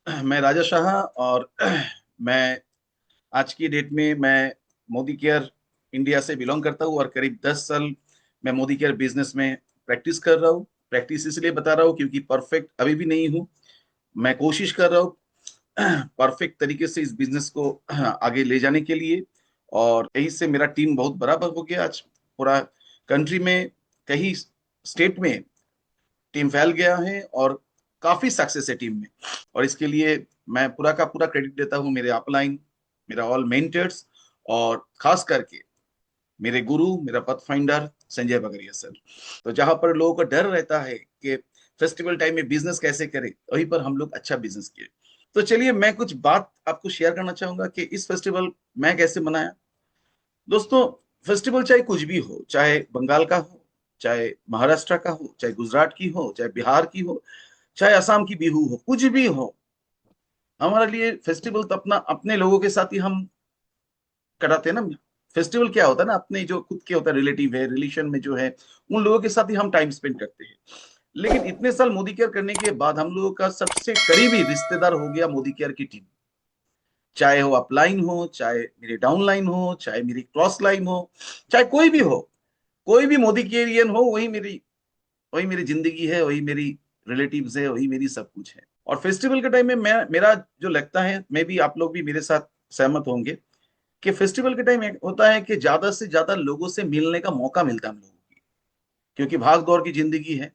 मैं राजा शाह और मैं आज की डेट में मैं मोदी केयर इंडिया से बिलोंग करता हूँ और करीब 10 साल मैं मोदी केयर बिजनेस में प्रैक्टिस कर रहा हूँ। प्रैक्टिस इसलिए बता रहा हूँ क्योंकि परफेक्ट अभी भी नहीं हूँ। मैं कोशिश कर रहा हूँ परफेक्ट तरीके से इस बिजनेस को आगे ले जाने के लिए। और यही से मेरा टीम बहुत बड़ा हो गया। आज पूरा कंट्री में कई स्टेट में टीम फैल गया है और काफी सक्सेस है टीम में। और इसके लिए मैं पूरा का पूरा क्रेडिट देता हूँ मेरे अपलाइन, मेरा ऑल मेंटर्स और खास करके मेरे गुरु, मेरा पथ फाइंडर संजय बगरिया सर। तो जहां पर लोगों को डर रहता है कि फेस्टिवल टाइम में बिजनेस कैसे करें, वहीं पर हम लोग अच्छा बिजनेस किए। तो चलिए मैं कुछ बात आपको शेयर करना चाहूंगा कि इस फेस्टिवल मैं कैसे मनाया। दोस्तों, फेस्टिवल चाहे कुछ भी हो, चाहे बंगाल का हो, चाहे महाराष्ट्र का हो, चाहे गुजरात की हो, चाहे बिहार की हो, चाहे असम की बिहू हो, कुछ भी हो, हमारे लिए फेस्टिवल तो अपना अपने लोगों के साथ ही हम कराते हैं ना। फेस्टिवल क्या होता है ना, अपने जो खुद के होता है रिलेटिव है, रिलेशन में जो है, उन लोगों के साथ ही हम टाइम स्पेंड करते हैं। लेकिन इतने साल मोदी केयर करने के बाद हम लोगों का सबसे करीबी रिश्तेदार हो गया मोदी केयर की टीम। चाहे वो अपलाइन हो, चाहे मेरी डाउन लाइन हो, चाहे मेरी क्रॉस लाइन हो, चाहे कोई भी हो, कोई भी मोदी केयरियन हो, वही मेरी जिंदगी है, वही मेरी रिलेटिव्स है, वही मेरी सब कुछ है। और फेस्टिवल के टाइम में मैं मेरा जो लगता है, मे भी आप लोग भी मेरे साथ सहमत होंगे कि फेस्टिवल के टाइम होता है कि ज्यादा से ज्यादा लोगों से मिलने का मौका मिलता है हम लोगों की। क्योंकि भाग दौड़ की जिंदगी है,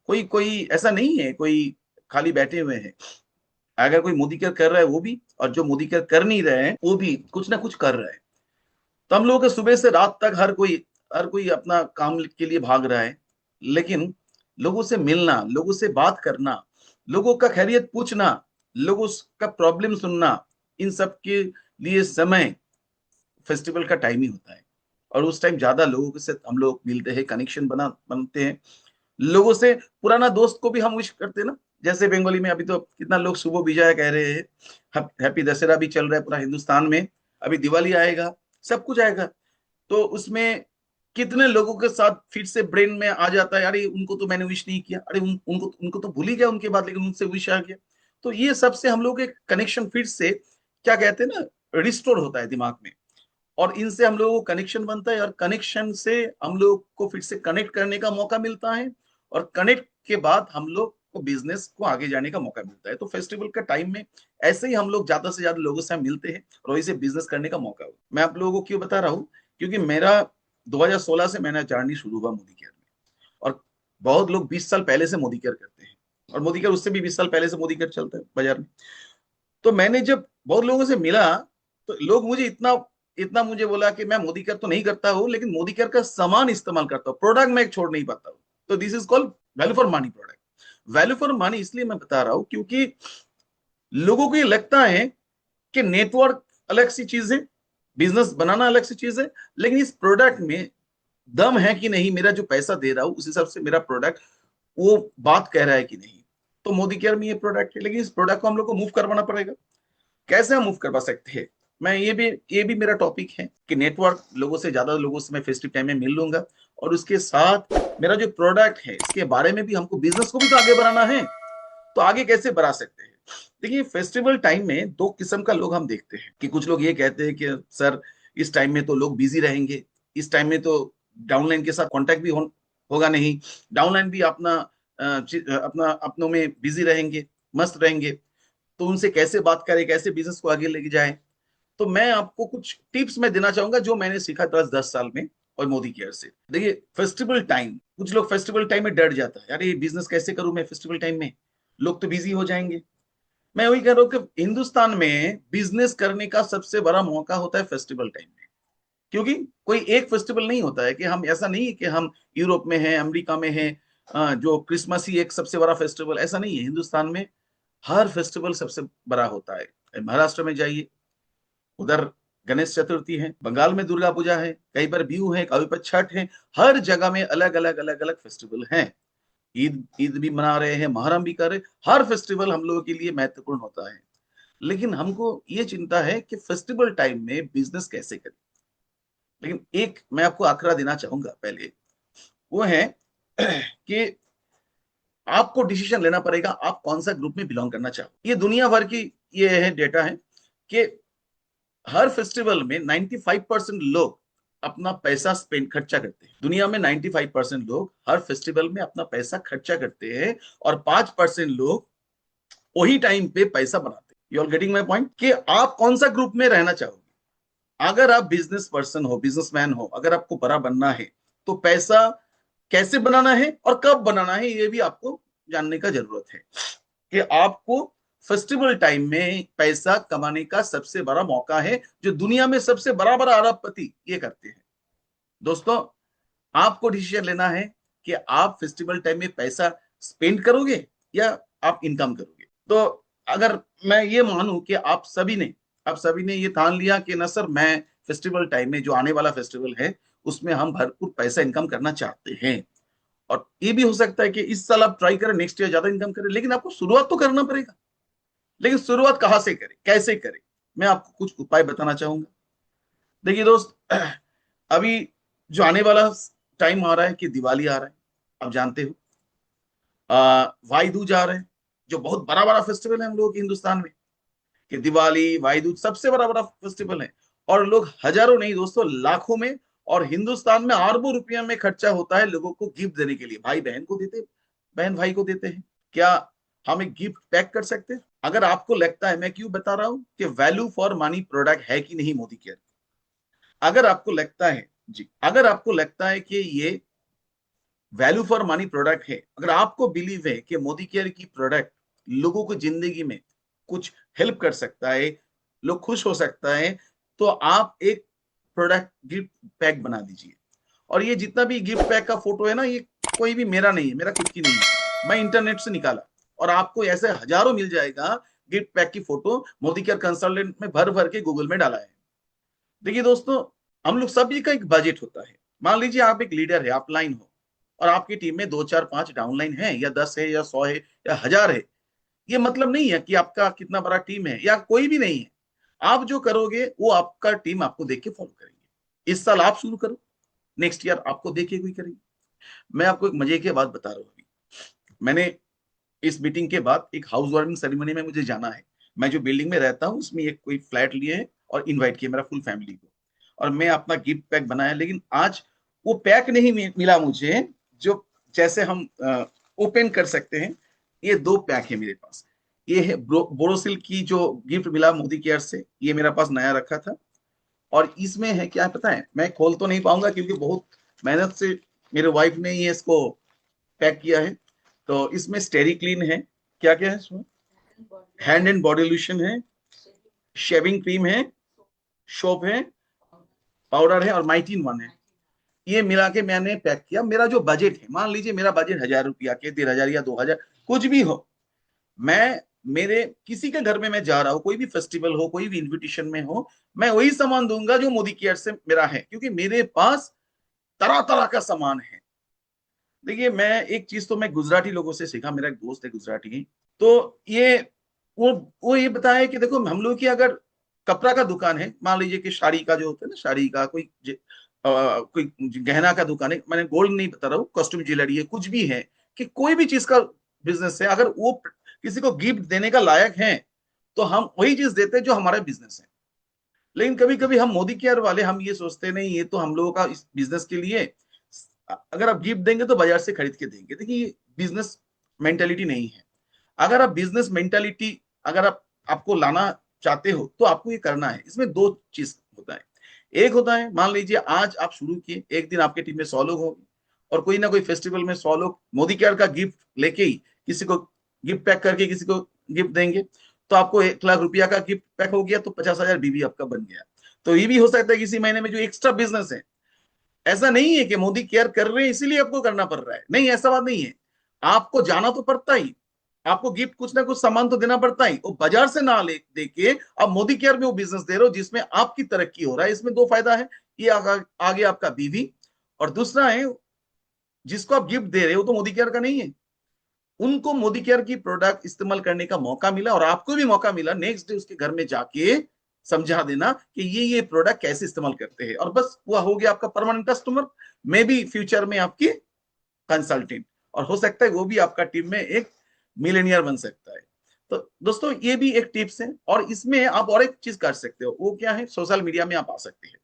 कोई कोई ऐसा नहीं है कोई खाली बैठे हुए हैं। अगर कोई मोदी केयर कर रहा है वो भी, और जो मोदी केयर कर नहीं रहे हैं वो भी कुछ ना कुछ कर रहे हैं। तो हम लोगों के सुबह से रात तक हर कोई अपना काम के लिए भाग रहा है। लेकिन लोगों से मिलना, लोगों से बात करना, लोगों का खैरियत पूछना, लोगों का प्रॉब्लम सुनना, इन सब के लिए समय फेस्टिवल का टाइम ही होता है। और उस टाइम ज्यादा लोगों के साथ हम लोग मिलते हैं, कनेक्शन बनते हैं लोगों से। पुराना दोस्त को भी हम विश करते हैं ना। जैसे बंगाली में अभी तो कितना लोग शुभ विजय कह रहे हैं, हैप्पी दशहरा भी चल रहा है पूरा हिंदुस्तान में। अभी दिवाली आएगा, सब कुछ आएगा। तो उसमें कितने लोगों के साथ फिर से ब्रेन में आ जाता है, अरे उनको तो मैंने विश नहीं किया, अरे उनको उनको तो भूल ही गया उनके बाद, लेकिन उनसे विश आ गया। तो ये सबसे हम लोग एक कनेक्शन फिर से, क्या कहते हैं ना, रिस्टोर होता है दिमाग में। और इनसे हम लोगों को कनेक्शन बनता है, और कनेक्शन से हम लोग को फिर से कनेक्ट करने का मौका मिलता है। और कनेक्ट के बाद हम लोग को बिजनेस को आगे जाने का मौका मिलता है। तो फेस्टिवल का टाइम में ऐसे ही हम लोग ज्यादा से ज्यादा लोगों से मिलते हैं और वही से बिजनेस करने का मौका होता है। मैं आप लोगों को क्यों बता रहा हूँ, क्योंकि मेरा 2016 से मैंने जर्नी शुरू हुआ मोदी केयर में। और बहुत लोग 20 साल पहले से मोदी केयर करते हैं, और मोदी केयर उससे भी 20 साल पहले से मोदी केयर चलता है बाजार में। तो मैंने जब बहुत लोगों से मिला, तो लोग मुझे इतना इतना मुझे बोला कि मैं मोदी केयर तो नहीं करता हूँ, लेकिन मोदी केयर का सामान इस्तेमाल करता हूँ, प्रोडक्ट मैं छोड़ नहीं पाता हूँ। तो this is called value for money product. Value for money इसलिए मैं बता रहा हूँ क्योंकि लोगों को ये लगता है कि नेटवर्क अलग सी चीज है, बिजनेस बनाना अलग सी चीज है, लेकिन इस प्रोडक्ट में दम है कि नहीं, मेरा जो पैसा दे रहा हूँ उस हिसाब से मेरा प्रोडक्ट वो बात कह रहा है कि नहीं। तो मोदी केयर में ये प्रोडक्ट है, लेकिन इस प्रोडक्ट को हम लोग को मूव करवाना पड़ेगा। कैसे हम मूव करवा सकते हैं, मैं ये भी मेरा टॉपिक है कि नेटवर्क, लोगों से ज्यादा लोगों से मैं फेस्टिव टाइम में मिल लूंगा। और उसके साथ मेरा जो प्रोडक्ट है इसके बारे में भी हमको बिजनेस को भी तो आगे बढ़ाना है। तो आगे कैसे बढ़ा सकते हैं। देखिए, फेस्टिवल टाइम में दो किस्म का लोग हम देखते हैं कि कुछ लोग ये कहते हैं कि सर इस टाइम में तो लोग बिजी रहेंगे, इस टाइम में तो डाउनलाइन के साथ कांटेक्ट भी होगा नहीं, डाउनलाइन भी अपना अपनों में बिजी रहेंगे, मस्त रहेंगे। तो उनसे कैसे बात करें, कैसे बिजनेस को आगे लेके जाएं। तो मैं आपको कुछ टिप्स मैं देना चाहूंगा जो मैंने सीखा 10 10 साल में और मोदी केयर से। देखिए, फेस्टिवल टाइम, कुछ लोग फेस्टिवल टाइम में डर जाता है, अरे बिजनेस कैसे करूं मैं फेस्टिवल टाइम में, लोग तो बिजी हो जाएंगे। मैं वही कह रहा हूँ कि हिंदुस्तान में बिजनेस करने का सबसे बड़ा मौका होता है फेस्टिवल टाइम में। क्योंकि कोई एक फेस्टिवल नहीं होता है कि हम, ऐसा नहीं है कि हम यूरोप में हैं, अमेरिका में हैं, जो क्रिसमस ही एक सबसे बड़ा फेस्टिवल, ऐसा नहीं है। हिंदुस्तान में हर फेस्टिवल सबसे बड़ा होता है। महाराष्ट्र में जाइए, उधर गणेश चतुर्थी है, बंगाल में दुर्गा पूजा है, कहीं पर बिहू है, कहीं पर छठ है। हर जगह में अलग अलग अलग अलग फेस्टिवल हैं। ईद ईद भी मना रहे हैं, मुहर्रम भी कर रहे हैं। हर फेस्टिवल हम लोगों के लिए महत्वपूर्ण होता है। लेकिन हमको ये चिंता है कि फेस्टिवल टाइम में बिजनेस कैसे करें। लेकिन एक मैं आपको आंकड़ा देना चाहूंगा पहले, वो है कि आपको डिसीजन लेना पड़ेगा आप कौन सा ग्रुप में बिलोंग करना चाहो। ये दुनिया भर की ये है डेटा है कि हर फेस्टिवल में 95% लोग अपना पैसा स्पेंड खर्चा करते हैं। दुनिया में 95% लोग हर फेस्टिवल में अपना पैसा खर्चा करते हैं और 5% लोग वही टाइम पे पैसा बनाते हैं। You are getting my point कि आप कौन सा ग्रुप में रहना चाहोगे। अगर आप बिजनेस पर्सन हो, बिजनेसमैन हो, अगर आपको बड़ा बनना है तो पैसा कैसे बनाना है और कब बनाना है ये भी आपको जानने का जरूरत है कि आपको फेस्टिवल टाइम में पैसा कमाने का सबसे बड़ा मौका है जो दुनिया में सबसे बड़ा बड़ा अरबपति ये करते हैं। दोस्तों, आपको डिसीजन लेना है कि आप फेस्टिवल टाइम में पैसा स्पेंड करोगे या आप इनकम करोगे। तो अगर मैं ये मानूं कि आप सभी ने ये ठान लिया कि ना सर मैं फेस्टिवल टाइम में जो आने वाला फेस्टिवल है उसमें हम भरपूर पैसा इनकम करना चाहते हैं, और ये भी हो सकता है कि इस साल आप ट्राई करें, नेक्स्ट ईयर ज्यादा इनकम करें, लेकिन आपको शुरुआत तो करना पड़ेगा। लेकिन शुरुआत कहां से करें, कैसे करें, मैं आपको कुछ उपाय बताना चाहूंगा। देखिए दोस्त, अभी जो आने वाला टाइम आ रहा है कि दिवाली आ रहा है, आप जानते हो। भाई दूज आ रहे हैं, जो बहुत बड़ा बड़ा फेस्टिवल है हम लोगों के हिंदुस्तान में, कि दिवाली भाई दूज सबसे बड़ा बड़ा फेस्टिवल है। और लोग हजारों नहीं दोस्तों लाखों में, और हिंदुस्तान में अरबों रुपया में खर्चा होता है लोगों को गिफ्ट देने के लिए। भाई बहन को देते, बहन भाई को देते हैं। क्या हम एक गिफ्ट पैक कर सकते हैं? अगर आपको लगता है, मैं क्यों बता रहा हूं कि वैल्यू फॉर मनी प्रोडक्ट है कि नहीं मोदी केयर, अगर आपको लगता है जी, अगर आपको लगता है कि ये वैल्यू फॉर मनी प्रोडक्ट है, अगर आपको बिलीव है कि मोदी केयर की प्रोडक्ट लोगों को जिंदगी में कुछ हेल्प कर सकता है, लोग खुश हो सकता है, तो आप एक प्रोडक्ट गिफ्ट पैक बना दीजिए। और ये जितना भी गिफ्ट पैक का फोटो है ना, ये कोई भी मेरा नहीं है, मेरा खुद की नहीं है, मैं इंटरनेट से निकाला, और आपको ऐसे हजारों मिल जाएगा गिफ्ट पैक की फोटो मोदी केयर कंसल्टेंट में भर भर के गूगल में डाला है। देखिए दोस्तों, हम लोग सभी का एक बजट होता है। मान लीजिए आप एक लीडर है, आप लाइन हो, और आपकी टीम में 2 4 5 डाउनलाइन है, या 10 है, या 100 है, या 1000 है। ये मतलब नहीं है कि आपका कितना बड़ा टीम है या कोई भी नहीं है। आप जो करोगे वो आपका टीम आपको देख के फॉलो करेंगे। इस साल आप शुरू करो, नेक्स्ट ईयर आपको देख के कोई करेंगे। मैं आपको एक मजे की बात बता रहा हूँ। अभी मैंने इस मीटिंग के बाद एक हाउस वार्मिंग सेरेमनी में मुझे जाना है। मैं जो बिल्डिंग में रहता हूँ उसमें एक कोई फ्लैट लिए है और इनवाइट किया मेरा फुल फैमिली को, और मैं अपना गिफ्ट पैक बनाया, लेकिन आज वो पैक नहीं मिला मुझे जो जैसे हम ओपन कर सकते हैं। ये 2 पैक है मेरे पास। ये है बोरोसिल की जो गिफ्ट मिला मोदी केयर से, ये मेरा पास नया रखा था। और इसमें है क्या पता है, मैं खोल तो नहीं पाऊंगा क्योंकि बहुत मेहनत से मेरे वाइफ ने ये इसको पैक किया है। तो इसमें स्टेरी क्लीन है, क्या क्या है इसमें, हैंड एंड बॉडी लोशन है, शेविंग क्रीम है, सोप है, पाउडर है, और माइटिन वन है। ये मिला के मैंने पैक किया। मेरा जो बजट है, मान लीजिए मेरा बजट 1000 रुपया के, 1500 या 2000, कुछ भी हो, मैं मेरे किसी के घर में मैं जा रहा हूँ, कोई भी फेस्टिवल हो, कोई भी इन्विटेशन में हो, मैं वही सामान दूंगा जो मोदी केयर से मेरा है, क्योंकि मेरे पास तरह तरह का सामान है। देखिए, मैं एक चीज तो मैं गुजराती लोगों से सीखा, मेरा एक दोस्त है गुजराती, तो ये वो ये बताया कि देखो हम लोग की अगर कपड़ा का दुकान है, मान लीजिए कि साड़ी का जो होता है ना, साड़ी का कोई गहना का दुकान है, मैंने गोल्ड नहीं बता रहा हूँ, कॉस्ट्यूम ज्वेलरी है, कुछ भी है, कि कोई भी चीज का बिजनेस है, अगर वो किसी को गिफ्ट देने का लायक है तो हम वही चीज देते हैं जो हमारा बिजनेस है। लेकिन कभी कभी हम मोदी केयर वाले हम ये सोचते नहीं, ये तो हम लोगों का इस बिजनेस के लिए, अगर आप गिफ्ट देंगे तो बाजार से खरीद के देंगे। देखिए, ये बिजनेस मेंटेलिटी नहीं है। अगर आप बिजनेस मेंटालिटी, अगर आपको लाना चाहते हो तो आपको ये करना है। इसमें 2 चीज होता है। एक होता है, मान लीजिए आज आप शुरू किए, एक दिन आपके टीम में 100 लोग होंगे, और कोई ना कोई फेस्टिवल में 100 लोग मोदी केयर का गिफ्ट लेके ही किसी को गिफ्ट पैक करके किसी को गिफ्ट देंगे, तो आपको 1 लाख रुपया का गिफ्ट पैक हो गया, तो 50,000 बीबी आपका बन गया। तो ये भी हो सकता है किसी महीने में जो एक्स्ट्रा बिजनेस है। ऐसा नहीं है कि मोदी केयर कर रहे हैं इसीलिए आपको करना पड़ रहा है, नहीं, ऐसा बात नहीं है। आपको जाना तो पड़ता ही, आपको गिफ्ट कुछ ना कुछ सामान तो देना पड़ता ही। वो बाजार से ना ले देके आप मोदी केयर में वो बिजनेस दे रहे हो जिसमें आपकी तरक्की हो रहा है। इसमें 2 फायदा है, ये आगे आपका बीवी, और दूसरा है जिसको आप गिफ्ट दे रहे हो तो मोदी केयर का नहीं है, उनको मोदी केयर की प्रोडक्ट इस्तेमाल करने का मौका मिला, और आपको भी मौका मिला नेक्स्ट डे उसके घर में जाके समझा देना कि ये प्रोडक्ट कैसे इस्तेमाल करते हैं, और बस वो हो गया आपका permanent customer, may be future में आपकी कंसल्टेंट। और हो सकता है वो भी आपका टीम में एक मिलेनियर बन सकता है। तो दोस्तों ये भी एक टिप्स है, और इसमें आप और एक चीज कर सकते हो, वो क्या है, सोशल मीडिया में आप आ सकते हैं।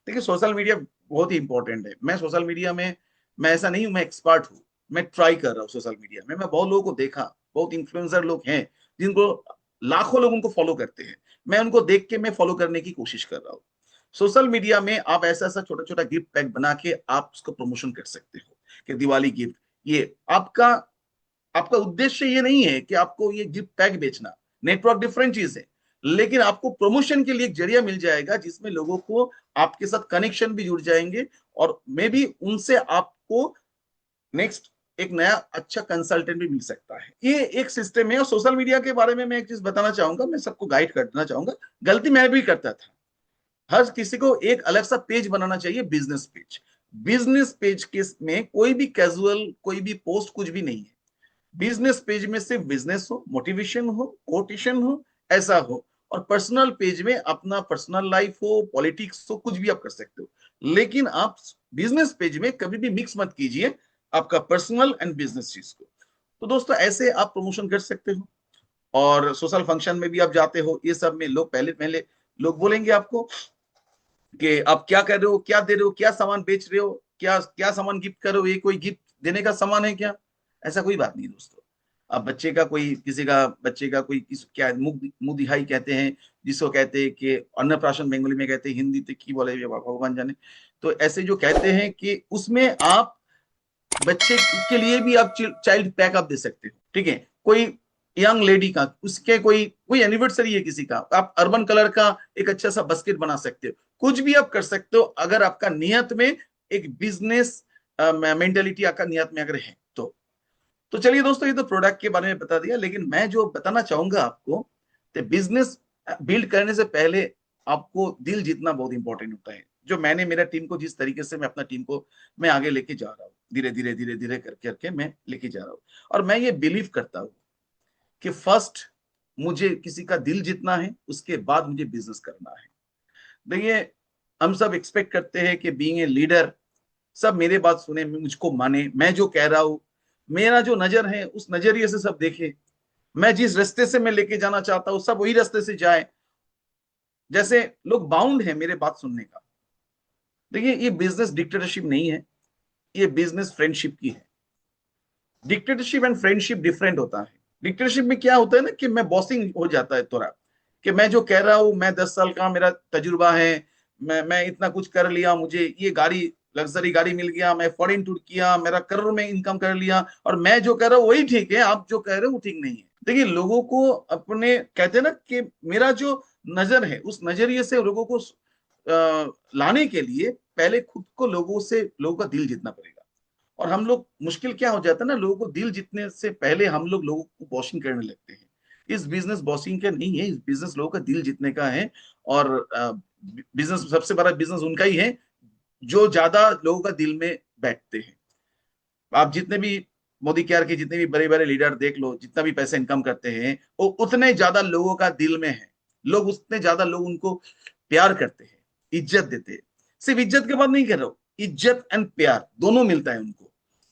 देखिए सोशल मीडिया बहुत ही इंपॉर्टेंट है। मैं सोशल मीडिया में, मैं ऐसा नहीं हूं मैं एक्सपर्ट हूं, मैं ट्राई कर रहा हूँ सोशल मीडिया में। मैं बहुत लोगों को देखा, बहुत इन्फ्लुएंसर लोग हैं जिनको लाखों लोग उनको फॉलो करते हैं, मैं उनको देख के मैं फॉलो करने की कोशिश कर रहा हूँ। सोशल मीडिया में आप ऐसा ऐसा छोटा छोटा गिफ्ट पैक बना के आप उसको प्रमोशन कर सकते हो कि दिवाली गिफ्ट, ये आपका आपका उद्देश्य ये नहीं है कि आपको ये गिफ्ट पैक बेचना, नेटवर्क डिफरेंट चीज है, लेकिन आपको प्रमोशन के लिए एक जरिया मिल जाएगा जिसमें लोगों को आपके साथ कनेक्शन भी जुड़ जाएंगे, और मे बी उनसे आपको नेक्स्ट एक नया अच्छा कंसल्टेंट भी मिल सकता है। ये एक सिस्टम है। और सोशल मीडिया के बारे में मैं एक चीज बताना चाहूंगा, मैं सबको गाइड करना चाहूंगा, गलती मैं भी करता था। हर किसी को एक अलग सा पेज बनाना चाहिए, बिजनेस पेज। बिजनेस पेज के में कोई भी कैजुअल कोई भी पोस्ट कुछ भी नहीं है। बिजनेस पेज में सिर्फ बिजनेस हो, मोटिवेशन हो, कोटेशन हो, ऐसा हो। और पर्सनल पेज में अपना पर्सनल लाइफ हो, पॉलिटिक्स हो, कुछ भी आप कर सकते हो, लेकिन आप बिजनेस पेज में कभी भी मिक्स मत कीजिए आपका पर्सनल एंड बिजनेस चीज को। तो दोस्तों ऐसे आप प्रमोशन कर सकते हो। और सोशल फंक्शन में भी आप जाते हो, ये सब में लोग पहले पहले लोग बोलेंगे आपको कि आप क्या कर रहे हो, क्या दे रहे हो, क्या सामान बेच रहे हो, क्या क्या सामान गिफ्ट कर रहे हो, ये कोई गिफ्ट देने का सामान है क्या? ऐसा कोई बात नहीं दोस्तों। अब बच्चे का कोई किसी का बच्चे का कोई क्या मुंह मुंह दिखाई कहते हैं जिसको कहते हैं कि अन्नप्राशन बंगाली में कहते हैं, हिंदी तो की बोले भगवान जाने। तो ऐसे जो कहते हैं कि उसमें आप बच्चे के लिए भी आप चाइल्ड पैक आप दे सकते हो, ठीक है। कोई यंग लेडी का उसके कोई कोई एनिवर्सरी है किसी का, आप अर्बन कलर का एक अच्छा सा बास्केट बना सकते हो। कुछ भी आप कर सकते हो अगर आपका नियत में एक बिजनेस मेंटेलिटी आपका नियत में अगर है तो चलिए दोस्तों, ये तो प्रोडक्ट के बारे में बता दिया, लेकिन मैं जो बताना चाहूंगा आपको, तो बिजनेस बिल्ड करने से पहले आपको दिल जीतना बहुत इंपॉर्टेंट होता है। जो मैंने मेरा टीम को जिस तरीके से मैं अपना टीम को मैं आगे लेके जा रहा हूँ, धीरे धीरे धीरे धीरे करके करके मैं लेके जा रहा हूँ। और मैं ये बिलीव करता हूँ कि फर्स्ट मुझे किसी का दिल जीतना है, उसके बाद मुझे बिजनेस करना है। देखिए हम सब एक्सपेक्ट करते हैं कि बीइंग ए लीडर सब मेरे बात सुने, मुझको माने, मैं जो कह रहा हूं, मेरा जो नजर है उस नजरिए से सब देखे, मैं जिस रास्ते से मैं लेके जाना चाहता हूं सब वही रास्ते से जाए। जैसे लोग बाउंड है मेरे बात सुनने का। देखिए ये बिजनेस डिक्टेटरशिप नहीं है, ये बिजनेस फ्रेंडशिप की है। डिक्टेटरशिप एंड फ्रेंडशिप डिफरेंट होता है। डिक्टेटरशिप में क्या होता है ना कि मैं बॉसिंग हो जाता है थोड़ा, कि मैं जो कह रहा हूं, मैं 10 साल का मेरा तजुर्बा है, मैं इतना कुछ कर लिया, मुझे ये गाड़ी लग्जरी गाड़ी मिल गया, मैं फॉरेन टूर किया, मेरा करोड़ में इनकम कर लिया, और मैं जो कह रहा हूँ वही ठीक है, आप जो कह रहे हो वो ठीक नहीं है। देखिए लोगों को अपने कहते हैं ना कि मेरा जो नजर है उस नजरिए से लोगों को लाने के लिए पहले खुद को लोगों का दिल जीतना पड़ेगा। और हम लोग मुश्किल क्या हो जाता है ना, लोगों को दिल जीतने से पहले हम लोग लोगों को बॉसिंग करने लगते हैं। इस बिजनेस बॉसिंग का नहीं है, इस बिजनेस लोगों का दिल जीतने का है। और बिजनेस सबसे बड़ा बिजनेस उनका ही है जो ज्यादा लोगों का दिल में बैठते हैं। आप जितने भी मोदी केयर के जितने भी बड़े बड़े लीडर देख लो, जितना भी पैसा इनकम करते हैं वो उतने ज्यादा लोगों का दिल में है। लोग उतने ज्यादा लोग उनको प्यार करते हैं, इज्जत देते हैं। सिर्फ इज्जत के बाद नहीं कर रहा हूं, इज्जत एंड प्यार दोनों मिलता है उनको।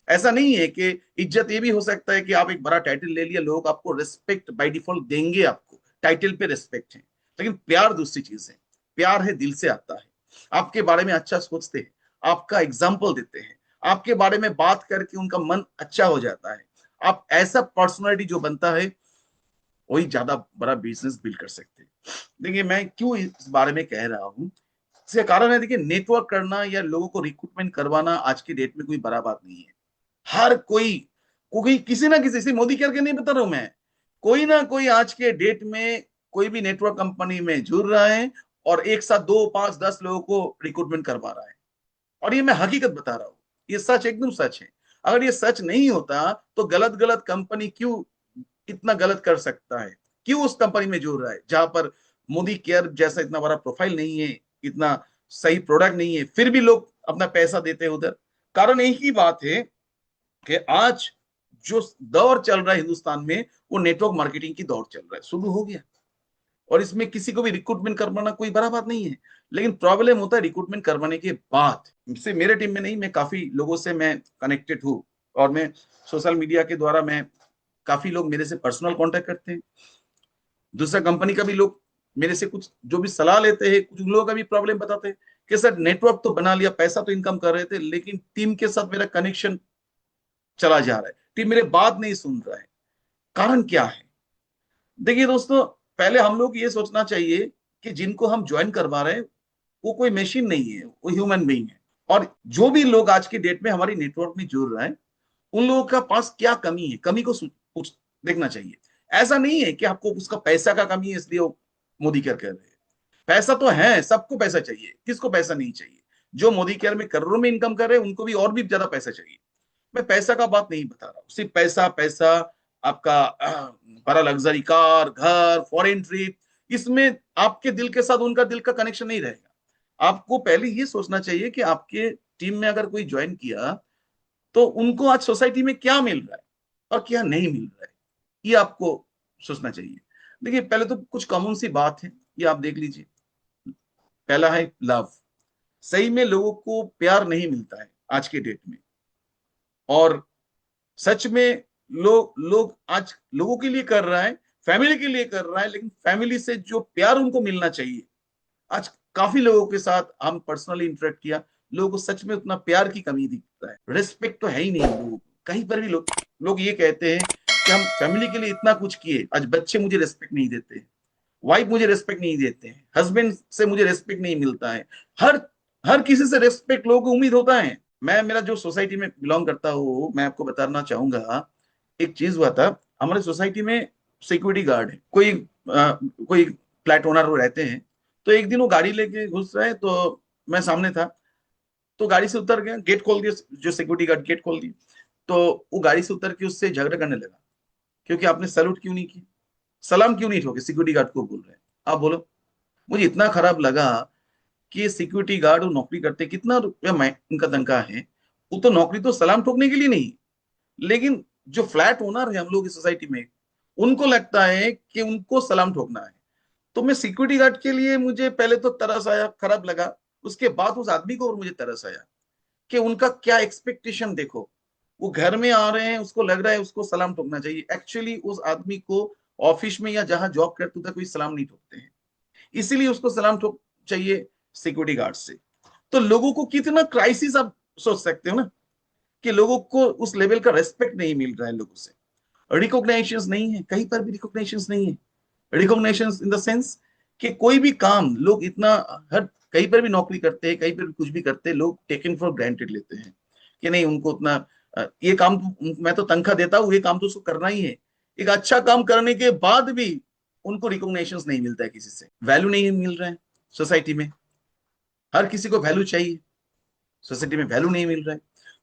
ऐसा नहीं है कि इज्जत ये भी हो सकता है कि आप एक बड़ा टाइटल ले लिया, लोग आपको रिस्पेक्ट बाय डिफॉल्ट देंगे, आपको टाइटल पे रिस्पेक्ट है, लेकिन प्यार दूसरी चीज है। प्यार है दिल से आता है, आपके बारे में अच्छा सोचते हैं, आपका एग्जाम्पल देते हैं, आपके बारे में बात करके उनका मन अच्छा हो जाता है। आप ऐसा पर्सनालिटी जो बनता है वही ज्यादा बड़ा बिजनेस बिल्ड कर सकते हैं। देखिए मैं क्यों इस बारे में कह रहा हूँ, इसका कारण है, देखिए नेटवर्क करना या लोगों को रिक्रूटमेंट करवाना आज की डेट में कोई बड़ा बात नहीं है। हर कोई किसी ना किसी से, मोदी करके नहीं बता रहा हूं मैं, कोई ना कोई आज के डेट में कोई भी नेटवर्क कंपनी में जुड़ रहा है और एक साथ 2 5 10 लोगों को रिक्रूटमेंट करवा रहा है। और ये मैं हकीकत बता रहा हूँ, ये सच एकदम सच है। अगर ये सच नहीं होता तो गलत गलत कंपनी क्यों इतना गलत कर सकता है, क्यों उस कंपनी में जुड़ रहा है जहां पर मोदी केयर जैसा इतना बड़ा प्रोफाइल नहीं है, इतना सही प्रोडक्ट नहीं है, फिर भी लोग अपना पैसा देते हैं उधर। कारण एक ही बात है कि आज जो दौर चल रहा है हिंदुस्तान में वो नेटवर्क मार्केटिंग की दौर चल रहा है, शुरू हो गया। और इसमें किसी को भी रिक्रूटमेंट करवाना कोई बड़ा बात नहीं है, लेकिन प्रॉब्लम होता है रिक्रूटमेंट करवाने के बाद। से मेरे टीम में नहीं, मैं काफी लोगों से मैं कनेक्टेड हूँ, और मैं सोशल मीडिया के द्वारा मैं काफी लोग मेरे से पर्सनल कांटेक्ट करते हैं। दूसरा कंपनी का भी लोग मेरे से कुछ जो भी सलाह लेते हैं, कुछ लोगों का भी प्रॉब्लम बताते हैं कि सर नेटवर्क तो बना लिया, पैसा तो इनकम कर रहे थे, लेकिन टीम के साथ मेरा कनेक्शन चला जा रहा है, टीम मेरे बात नहीं सुन रहा है, कारण क्या है? देखिए दोस्तों, पहले हम लोग ये सोचना चाहिए कि जिनको हम ज्वाइन करवा रहे हैं वो कोई मशीन नहीं है, वो ह्यूमन बीइंग है। और जो भी लोग आज की डेट में हमारी नेटवर्क में जुड़ रहे हैं, उन लोगों का पास क्या कमी है, कमी को कुछ देखना चाहिए। ऐसा नहीं है कि आपको उसका पैसा का कमी है इसलिए वो मोदी केयर कर रहे हैं। पैसा तो है, सबको पैसा चाहिए, किसको पैसा नहीं चाहिए? जो मोदी केयर में करोड़ों में इनकम कर रहे हैं उनको भी और भी ज्यादा पैसा चाहिए। मैं पैसा का बात नहीं बता रहा हूँ, सिर्फ पैसा पैसा। आपका बड़ा लग्जरी कार, घर, फॉरेन ट्रिप, इसमें आपके दिल के साथ उनका दिल का कनेक्शन नहीं रहेगा। आपको पहले ये सोचना चाहिए कि आपके टीम में अगर कोई ज्वाइन किया तो उनको आज सोसाइटी में क्या मिल रहा है और क्या नहीं मिल रहा है, ये आपको सोचना चाहिए। देखिए, पहले तो कुछ कॉमन सी बात है, ये आप देख लीजिए। पहला है लव। सही में लोगों को प्यार नहीं मिलता है आज के डेट में। और सच में लोग आज लोगों के लिए कर रहा है, फैमिली के लिए कर रहा है, लेकिन फैमिली से जो प्यार उनको मिलना चाहिए, आज काफी लोगों के साथ हम पर्सनली इंटरेक्ट किया, लोगों को सच में उतना प्यार की कमी दिखता है। रिस्पेक्ट तो है ही नहीं लोगों को। कहीं पर भी लोग ये कहते हैं कि हम फैमिली के लिए इतना कुछ किए, आज बच्चे मुझे रिस्पेक्ट नहीं देते, वाइफ मुझे रेस्पेक्ट नहीं देते हैं, हस्बैंड से मुझे रेस्पेक्ट नहीं मिलता है। हर हर किसी से रेस्पेक्ट लोगों को उम्मीद होता है। मैं मेरा जो सोसाइटी में बिलोंग करता हूँ, मैं आपको बताना चाहूंगा, एक चीज हुआ था। हमारे सोसाइटी में सिक्योरिटी गार्ड है, कोई फ्लैट ओनर वो रहते हैं। तो एक दिन वो गाड़ी लेके घुस रहे हैं, तो मैं सामने था, तो गाड़ी से उतर गया, गेट खोल दिया, जो सिक्योरिटी गार्ड गेट खोल दिया। तो वो गाड़ी से उतर के उससे झगड़ा करने लगा, क्योंकि आपने सैल्यूट क्यों नहीं किया, सलाम क्यों नहीं ठोके, सिक्योरिटी गार्ड को बोल रहे हैं। आप बोलो। मुझे इतना खराब लगा कि सिक्योरिटी गार्ड वो नौकरी करते, कितना रुपया उनका तनख्वाह है, वो तो नौकरी तो सलाम ठोकने के लिए नहीं, लेकिन जो फ्लैट ओनर है हम लोग की सोसाइटी में, उनको लगता है कि उनको सलाम ठोकना है। तो मैं सिक्योरिटी गार्ड के लिए, मुझे पहले तो तरस आया, खराब लगा। उसके बाद उस आदमी को और मुझे तरस आया कि उनका क्या एक्सपेक्टेशन देखो। वो घर में आ रहे हैं, उसको लग रहा है उसको सलाम ठोकना चाहिए। एक्चुअली उस आदमी को ऑफिस में या जहां जॉब करता था कोई सलाम नहीं ठोकते हैं, इसीलिए उसको सलाम ठोक चाहिए सिक्योरिटी गार्ड से। तो लोगों को कितना क्राइसिस आप सोच सकते हो ना, कि लोगों को उस लेवल का रेस्पेक्ट नहीं मिल रहा है, लोगों से रिकॉग्नाइजेशन नहीं है, कहीं पर भी रिकॉग्नाइजेशन नहीं है। रिकॉग्नाइजेशन इन द सेंस कि कोई भी काम लोग इतना, हर कहीं पर भी नौकरी करते हैं, कहीं पर भी कुछ भी करते हैं, लोग टेकन फॉर ग्रांटेड लेते हैं कि नहीं उनको उतना ये काम मैं तो तनख्वाह देता हूँ, ये काम तो उसको करना ही है। एक अच्छा काम करने के बाद भी उनको रिकॉग्नाइजेशन नहीं मिलता है, किसी से वैल्यू नहीं मिल रहा है सोसाइटी में। हर किसी को वैल्यू चाहिए, सोसाइटी में वैल्यू नहीं मिल रहा है,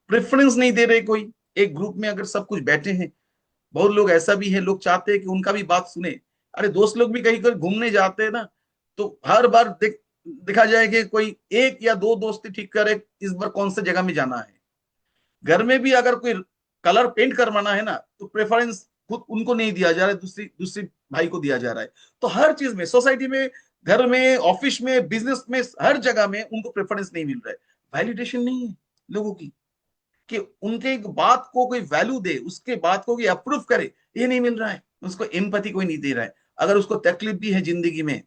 प्रेफरेंस नहीं दे रहे कोई। एक ग्रुप में अगर सब कुछ बैठे हैं, बहुत लोग ऐसा भी है, लोग चाहते हैं कि उनका भी बात सुने। अरे दोस्त लोग भी कहीं कहीं घूमने जाते हैं ना, तो हर बार देखा जाए कि कोई एक या दो दोस्ती ठीक करे, इस बार कौन सी जगह में जाना है। घर में भी अगर कोई कलर पेंट करवाना है ना, तो प्रेफरेंस खुद उनको नहीं दिया जा रहा है, दूसरी दूसरी भाई को दिया जा रहा है। तो हर चीज में, सोसाइटी में, घर में, ऑफिस में, बिजनेस में, हर जगह में उनको प्रेफरेंस नहीं मिल रहा है। वैलिडेशन नहीं है लोगों की, कि उनके एक बात को कोई वैल्यू दे, उसके बात को कोई अप्रूव करे, ये नहीं मिल रहा है। उसको एम्पैथी कोई नहीं दे रहा है। अगर उसको तकलीफ भी है जिंदगी में,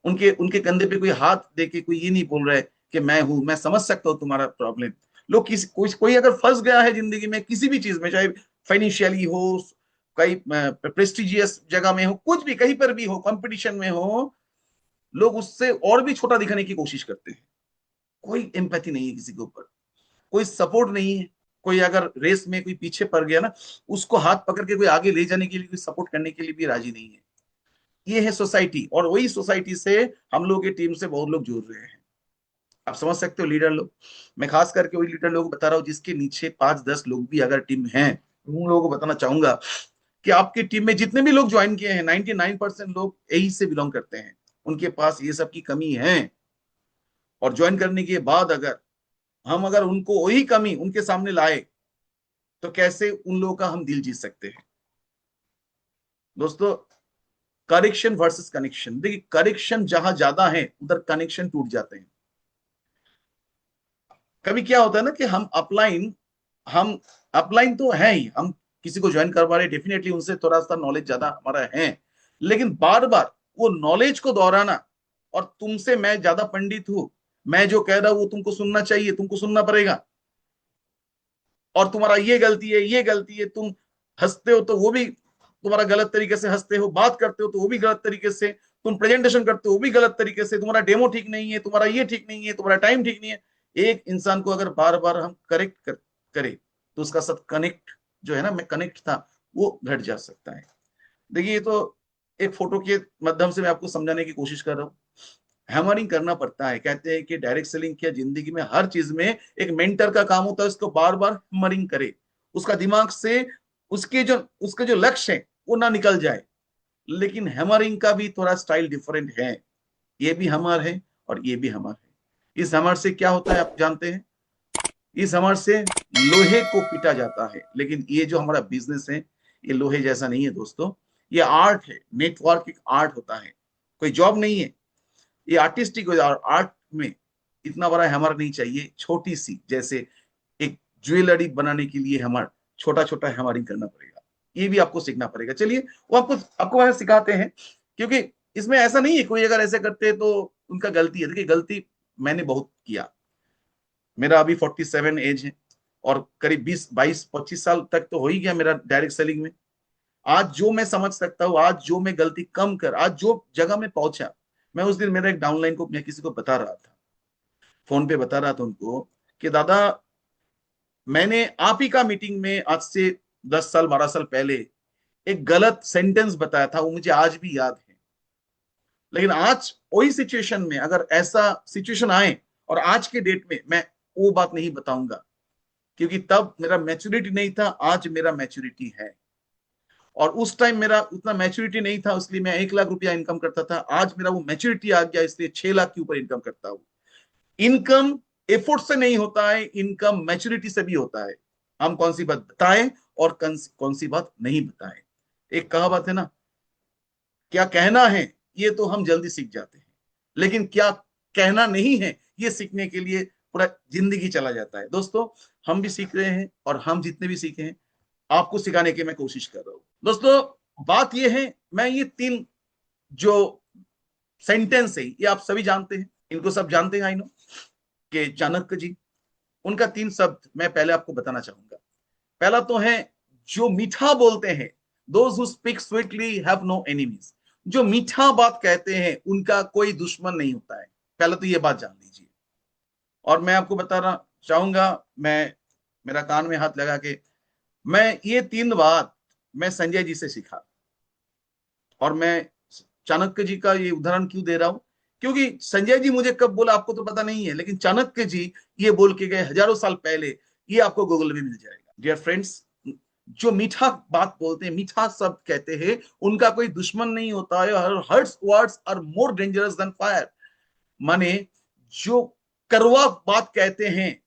उनके उनके कंधे पे कोई हाथ दे के कोई ये नहीं बोल रहा है कि मैं हूं, मैं समझ सकता हूँ तुम्हारा प्रॉब्लम। लोग किसी कोई अगर फंस गया है जिंदगी में किसी भी चीज में, चाहे फाइनेंशियली हो, कहीं प्रेस्टिजियस जगह में हो, कुछ भी कहीं पर भी हो, कंपटीशन में हो, लोग उससे और भी छोटा दिखाने की कोशिश करते हैं। कोई एम्पैथी नहीं है किसी के ऊपर, कोई सपोर्ट नहीं है। कोई अगर रेस में कोई पीछे पड़ गया ना, उसको हाथ पकड़ के कोई आगे ले जाने के लिए, कोई सपोर्ट करने के लिए भी राजी नहीं है। ये है सोसाइटी, और वही सोसाइटी से हम लोग की टीम से बहुत लोग जुड़ रहे हैं। आप समझ सकते हो, लीडर लोग। मैं खास करके वही लीडर लोग बता रहा हूँ जिसके नीचे 5-10 लोग भी अगर टीम हैं, उन लोगों को बताना चाहूंगा कि आपकी टीम में जितने भी लोग ज्वाइन किए हैं, 99% लोग यही से बिलोंग करते हैं। उनके पास ये सब की कमी है, और ज्वाइन करने के बाद अगर हम अगर उनको वही कमी उनके सामने लाए, तो कैसे उन लोगों का हम दिल जीत सकते हैं? दोस्तों, करेक्शन वर्सेस कनेक्शन, देखिए करेक्शन जहां ज्यादा है उधर कनेक्शन टूट जाते हैं। कभी क्या होता है ना कि हम अपलाइन हम अपलाइन तो है ही, हम किसी को ज्वाइन करवा रहे डेफिनेटली उनसे थोड़ा सा नॉलेज ज्यादा हमारा है, लेकिन बार बार वो नॉलेज को दोहराना, और तुमसे मैं ज्यादा पंडित हूं, मैं जो कह रहा हूं वो तुमको सुनना चाहिए, तुमको सुनना पड़ेगा, और तुम्हारा ये गलती है, ये गलती है, तुम हंसते हो तो वो भी तुम्हारा गलत तरीके से हंसते हो, बात करते हो तो वो भी गलत तरीके से, तुम प्रेजेंटेशन करते हो वो भी गलत तरीके से, तुम्हारा डेमो ठीक नहीं है, तुम्हारा ये ठीक नहीं है, तुम्हारा टाइम ठीक नहीं है। एक इंसान को अगर बार बार हम करें तो उसका साथ कनेक्ट जो है ना, मैं कनेक्ट था, वो घट जा सकता है। देखिए, ये तो एक फोटो के माध्यम से मैं आपको समझाने की कोशिश कर रहा हूँ। हैमरिंग करना पड़ता है, कहते हैं कि डायरेक्ट सेलिंग क्या, जिंदगी में हर चीज में एक मेंटर का काम होता है, उसको बार बार हैमरिंग करे, उसका दिमाग से उसके जो लक्ष्य है वो ना निकल जाए। लेकिन हैमरिंग का भी थोड़ा स्टाइल डिफरेंट है, ये भी हमर है और ये भी हमर है। इस हमर से क्या होता है आप जानते हैं? इस हमर से लोहे को पीटा जाता है, लेकिन ये जो हमारा बिजनेस है ये लोहे जैसा नहीं है दोस्तों, ये आर्ट है, नेटवर्क एक आर्ट होता है, कोई जॉब नहीं है। ये आर्टिस्टिक और आर्ट में इतना बड़ा हैमर नहीं चाहिए, छोटी सी, जैसे एक ज्वेलरी बनाने के लिए हैमर, छोटा छोटा हैमरिंग करना पड़ेगा, ये भी आपको सीखना पड़ेगा। चलिए, वो आपको आपको वहां सिखाते हैं, क्योंकि इसमें ऐसा नहीं है कोई अगर ऐसे करते हैं तो उनका गलती है। देखिए, गलती मैंने बहुत किया, मेरा अभी 47 एज है, और करीब 20 22 25 साल तक तो हो ही गया मेरा डायरेक्ट सेलिंग में। आज जो मैं समझ सकता हूँ, आज जो मैं गलती कम कर, आज जो जगह में पहुंचा, मैं उस दिन मेरा एक डाउनलाइन को मैं किसी को बता रहा था, फोन पे बता रहा था उनको कि दादा, मैंने आप ही का मीटिंग में आज से 10 साल 12 साल पहले एक गलत सेंटेंस बताया था, वो मुझे आज भी याद है। लेकिन आज वही सिचुएशन में अगर ऐसा सिचुएशन आए और आज के डेट में, मैं वो बात नहीं बताऊंगा, क्योंकि तब मेरा मैच्योरिटी नहीं था, आज मेरा मैच्योरिटी है। और उस टाइम मेरा उतना मैच्योरिटी नहीं था, इसलिए मैं 1 लाख रुपया इनकम करता था, आज मेरा वो मैच्योरिटी आ गया, इसलिए 6 लाख के ऊपर इनकम करता हूँ। इनकम एफोर्ट से नहीं होता है, इनकम मैच्योरिटी से भी होता है। हम कौन सी बात बताएं और कौन सी बात नहीं बताएं। एक कहावत है ना, क्या कहना है ये तो हम जल्दी सीख जाते हैं, लेकिन क्या कहना नहीं है ये सीखने के लिए पूरा जिंदगी चला जाता है। दोस्तों, हम भी सीख रहे हैं, और हम जितने भी सीखे हैं आपको सिखाने की मैं कोशिश कर रहा हूं। दोस्तों, बात ये है, मैं ये 3 जो सेंटेंस है ये आप सभी जानते हैं, इनको सब जानते हैं, आई नो, कि चाणक्य जी, उनका 3 शब्द मैं पहले आपको बताना चाहूंगा। पहला तो है, जो मीठा बोलते हैं, those who speak sweetly have no enemies. जो मीठा बात कहते हैं उनका कोई दुश्मन नहीं होता है, पहले तो ये बात जान लीजिए। और मैं आपको बताना चाहूंगा, मैं मेरा कान में हाथ लगा के, मैं ये 3 बात मैं संजय जी से सीखा। और मैं चाणक्य जी का ये उदाहरण क्यों दे रहा हूं, क्योंकि संजय जी मुझे कब बोला आपको तो पता नहीं है, लेकिन चाणक्य जी ये बोल के गए हजारों साल पहले, ये आपको गूगल में मिल जाएगा। डियर फ्रेंड्स, जो मीठा बात बोलते हैं, मीठा शब्द कहते हैं, उनका कोई दुश्मन नहीं होता है। Hurts words are more dangerous than fire. माने, जो कड़वा बात कहते हैं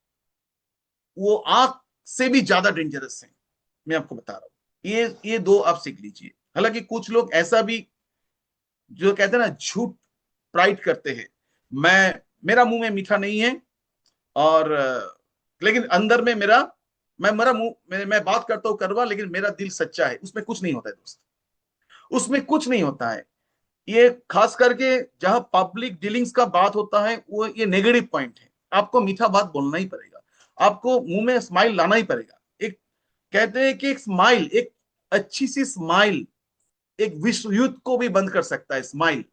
वो आग से भी ज्यादा डेंजरस है, मैं आपको बता रहा हूं। ये 2 आप सीख लीजिए। हालांकि कुछ लोग ऐसा भी जो कहते हैं ना, झूठ प्राइड करते हैं, मैं मेरा मुंह में मीठा नहीं है, और लेकिन अंदर में मेरा मुंह मैं बात करता हूँ करवा, लेकिन मेरा दिल सच्चा है, उसमें कुछ नहीं होता है दोस्त, उसमें कुछ नहीं होता है। ये खास करके जहां पब्लिक डीलिंग्स का बात होता है, वो ये नेगेटिव पॉइंट है। आपको मीठा बात बोलना ही पड़ेगा, आपको मुंह में स्माइल लाना ही पड़ेगा। एक कहते हैं कि एक स्माइल, एक अच्छी सी स्माइल एक विश्व युद्ध को भी बंद कर सकता है, स्माइल।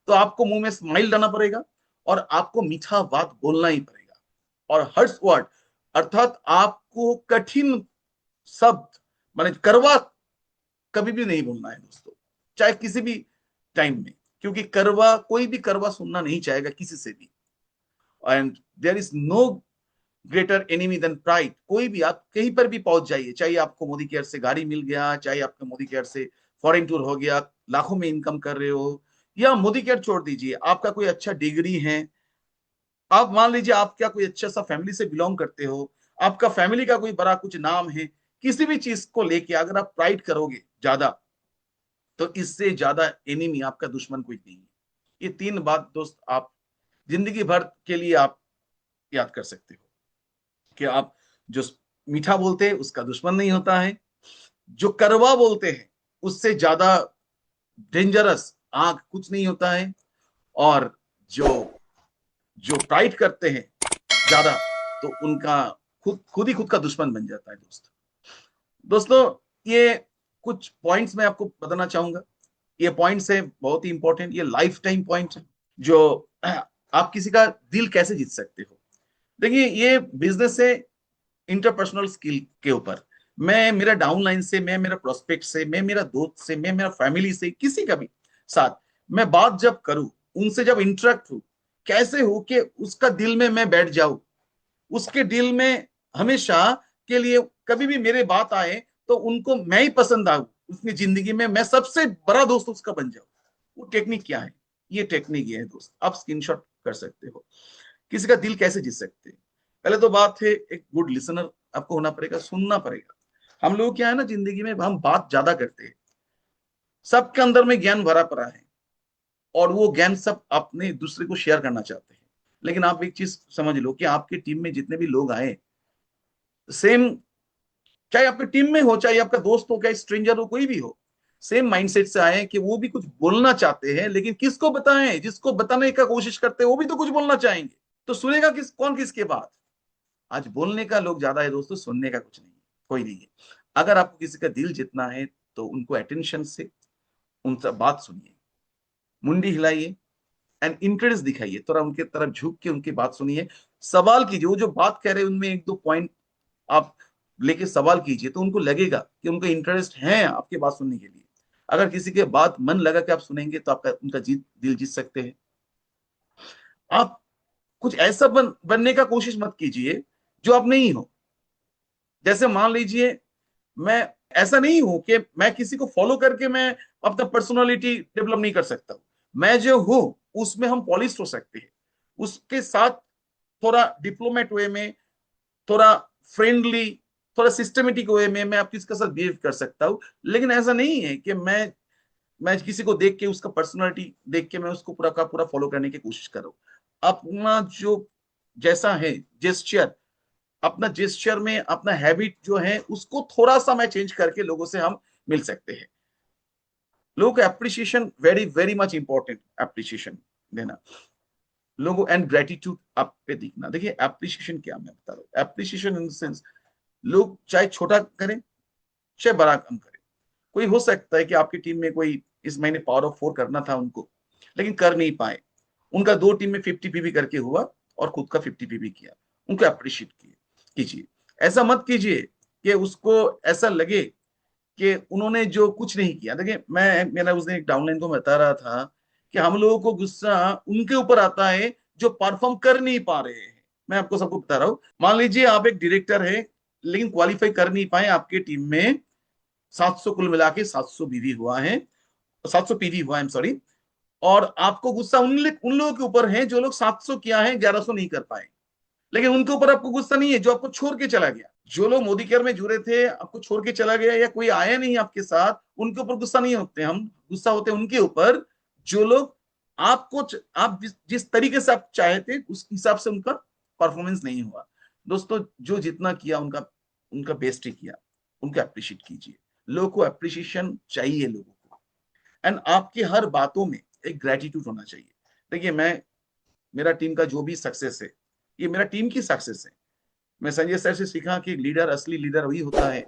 तो आपको मुंह में स्माइल लाना पड़ेगा, और आपको मीठा बात बोलना ही पड़ेगा। और हर्ष वर्ड, अर्थात आपको कठिन शब्द, माने करवा, कभी भी नहीं बोलना है दोस्तों, चाहे किसी भी टाइम में, क्योंकि करवा, कोई भी करवा सुनना नहीं चाहेगा किसी से भी। And there is no greater enemy than pride. कोई भी, आप कहीं पर भी पहुंच जाइए, चाहे आपको मोदी केयर से गाड़ी मिल गया, चाहे आपको मोदी केयर से फॉरेन टूर हो गया, लाखों में इनकम कर रहे हो, या मोदी केयर छोड़ दीजिए, आपका कोई अच्छा डिग्री है, आप मान लीजिए आप क्या कोई अच्छा सा फैमिली से बिलोंग करते हो, आपका फैमिली का कोई बड़ा कुछ नाम है, किसी भी चीज को लेके अगर आप प्राइड करोगे ज्यादा, तो इससे ज्यादा एनिमी, आपका दुश्मन कोई नहीं है। ये 3 बात दोस्त आप जिंदगी भर के लिए आप याद कर सकते हो, कि आप जो मीठा बोलते हैं उसका दुश्मन नहीं होता है, जो कड़वा बोलते हैं उससे ज्यादा डेंजरस आग कुछ नहीं होता है, और जो जो प्राइड करते हैं ज्यादा, तो उनका खुद खुद ही खुद का दुश्मन बन जाता है। दोस्तों ये कुछ पॉइंट्स मैं आपको बताना चाहूंगा। ये पॉइंट्स है बहुत ही इंपॉर्टेंट, ये लाइफ टाइम पॉइंट है, जो आप किसी का दिल कैसे जीत सकते हो। देखिए ये बिजनेस है इंटरपर्सनल स्किल के ऊपर। मैं मेरा डाउनलाइन से, मैं मेरा प्रोस्पेक्ट से, मैं मेरा दोस्त से, मैं मेरा फैमिली से, किसी का भी साथ मैं बात जब करूं, उनसे जब इंटरेक्ट हूं, कैसे हो कि उसका दिल में मैं बैठ जाऊं, उसके दिल में हमेशा के लिए कभी भी मेरे बात आए तो उनको मैं ही पसंद आऊं, उसकी जिंदगी में मैं सबसे बड़ा दोस्त उसका बन जाऊं। वो टेक्निक क्या है? ये टेक्निक ये है दोस्त, आप स्क्रीनशॉट कर सकते हो। किसी का दिल कैसे जीत सकते हैं? पहले तो बात है एक गुड लिसनर आपको होना पड़ेगा, सुनना पड़ेगा। हम लोग क्या है ना, जिंदगी में हम बात ज्यादा करते हैं, सबके अंदर में ज्ञान भरा पड़ा है, और वो ज्ञान सब अपने दूसरे को शेयर करना चाहते हैं। लेकिन आप एक चीज समझ लो कि आपकी टीम में जितने भी लोग आए, सेम, चाहे आपकी टीम में हो, चाहे आपका दोस्त हो, चाहे स्ट्रेंजर हो, कोई भी हो, सेम माइंडसेट से आए कि वो भी कुछ बोलना चाहते हैं, लेकिन किसको बताएं? जिसको बताने का कोशिश करते हैं वो भी तो कुछ बोलना चाहेंगे, तो सुनेगा किस, कौन किसके बात? आज बोलने का लोग ज्यादा है दोस्तों, सुनने का कुछ नहीं है, कोई नहीं है। अगर आपको किसी का दिल जीतना है तो उनको अटेंशन से उनका बात सुनिए, मुंडी हिलाइए एंड इंटरेस्ट दिखाइए, थोड़ा उनके तरफ झुक के उनकी बात सुनिए, सवाल कीजिए। वो जो बात कह रहे हैं उनमें एक दो पॉइंट आप लेके सवाल कीजिए, तो उनको लगेगा कि उनको इंटरेस्ट है आपकी बात सुनने के लिए। अगर किसी के बात मन लगा के आप सुनेंगे तो आपका उनका दिल जीत सकते हैं। आप कुछ ऐसा बनने का कोशिश मत कीजिए जो आप नहीं हो। जैसे मान लीजिए, मैं ऐसा नहीं हूं कि मैं किसी को फॉलो करके मैं अपना पर्सनालिटी डेवलप नहीं कर सकता। मैं जो हूं उसमें हम पॉलिश हो सकते हैं, उसके साथ थोड़ा डिप्लोमेट वे में, थोड़ा फ्रेंडली, थोड़ा सिस्टमेटिक वे में मैं आप किसके साथ बिहेव कर सकता हूँ। लेकिन ऐसा नहीं है कि मैं किसी को देख के, उसका पर्सनालिटी देख के मैं उसको पूरा का पूरा फॉलो करने की कोशिश करूँ। अपना जो जैसा है जेस्चर, अपना जेस्चर में अपना हैबिट जो है उसको थोड़ा सा मैं चेंज करके लोगों से हम मिल सकते हैं। लोगों को appreciation very very much important, appreciation देना लोगों, एंड ग्रेटिट्यूड आप पे दिखना। देखिए एप्रिसिएशन क्या मैं बता रहा हूँ, एप्रिसिएशन इन सेंस, लोग चाहे छोटा करें चाहे बड़ा काम करें। कोई हो सकता है कि आपकी टीम में कोई इस महीने पावर ऑफ 4 करना था उनको, लेकिन कर नहीं पाए, उनका 2 टीम में 50 पीवी करके हुआ और खुद का 50 पीवी किया, उनको अप्रिशिएट कीजिए। ऐसा मत कीजिए कि उसको ऐसा लगे कि उन्होंने जो कुछ नहीं किया। देखिए मेरा उस दिन एक डाउनलाइन को बता रहा था कि हम लोगों को गुस्सा उनके ऊपर आता है जो परफॉर्म कर नहीं पा रहे हैं। मैं आपको सबको बता रहा हूं, मान लीजिए आप एक डायरेक्टर है लेकिन क्वालिफाई कर नहीं पाए, आपके टीम में 700 कुल मिला के 700 बीवी हुआ है, 700 पीवी हुआ है, सॉरी। और आपको गुस्सा उन लोगों के ऊपर है जो लोग 700 किया है 1100 नहीं कर पाए। लेकिन उनके ऊपर आपको गुस्सा नहीं है जो आपको छोड़ के चला गया। जो लोग मोदी केयर में जुड़े थे आपको छोड़ के चला गया, या कोई आया नहीं आपके साथ, उनके ऊपर गुस्सा नहीं होते हम, गुस्सा होते उनके ऊपर जो लोग आपको, आप जिस तरीके से आप चाहे थे उस हिसाब से उनका परफॉर्मेंस नहीं हुआ। दोस्तों जो जितना किया उनका उनका बेस्ट ही किया, उनको अप्रिशिएट कीजिए। लोगों को अप्रिशिएशन चाहिए लोगों को, एंड आपकी हर बातों में एक ग्रेटिट्यूड होना चाहिए। देखिए मेरा टीम का जो भी सक्सेस है, ये मेरा टीम की सक्सेस है। मैं संजय सर से सीखा कि लीडर, असली लीडर वही होता है